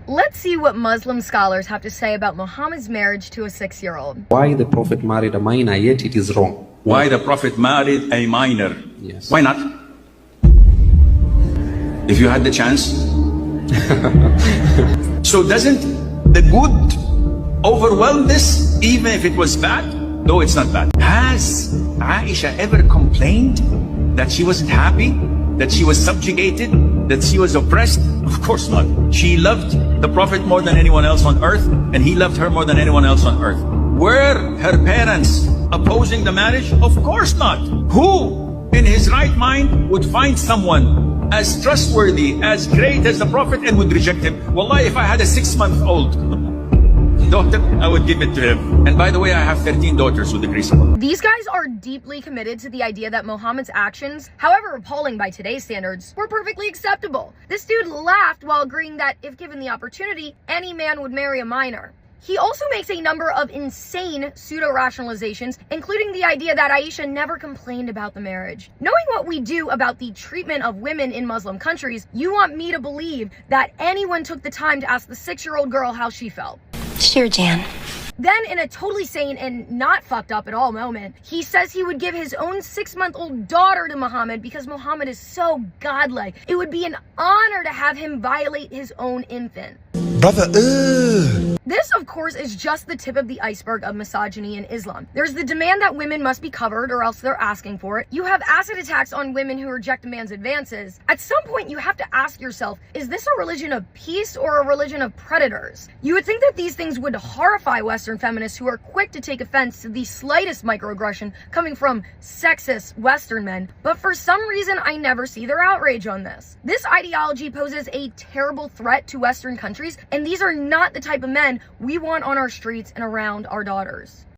Let's see what Muslim scholars have to say about Muhammad's marriage to a 6-year-old. Why the Prophet married a minor, yet it is wrong. Why the Prophet married a minor? Yes. Why not? If you had the chance. So doesn't the good overwhelm this, even if it was bad? Though it's not bad. Has Aisha ever complained that she wasn't happy? That she was subjugated? That she was oppressed? Of course not. She loved the Prophet more than anyone else on earth, and he loved her more than anyone else on earth. Were her parents opposing the marriage? Of course not. Who in his right mind would find someone as trustworthy, as great as the Prophet and would reject him? Wallahi, if I had a 6-month-old daughter, I would give it to him. And by the way, I have 13 daughters with the grace of Allah. These guys are deeply committed to the idea that Muhammad's actions, however appalling by today's standards, were perfectly acceptable. This dude laughed while agreeing that if given the opportunity, any man would marry a minor. He also makes a number of insane pseudo-rationalizations, including the idea that Aisha never complained about the marriage. Knowing what we do about the treatment of women in Muslim countries, you want me to believe that anyone took the time to ask the 6-year-old girl how she felt. Sure, Jan. Then, in a totally sane and not fucked up at all moment, he says he would give his own 6-month-old daughter to Muhammad because Muhammad is so godlike. It would be an honor to have him violate his own infant. Brother, This, of course, is just the tip of the iceberg of misogyny in Islam. There's the demand that women must be covered or else they're asking for it. You have acid attacks on women who reject a man's advances. At some point, you have to ask yourself, is this a religion of peace or a religion of predators? You would think that these things would horrify Western feminists who are quick to take offense to the slightest microaggression coming from sexist Western men, but for some reason, I never see their outrage on this. This ideology poses a terrible threat to Western countries, and these are not the type of men we want on our streets and around our daughters.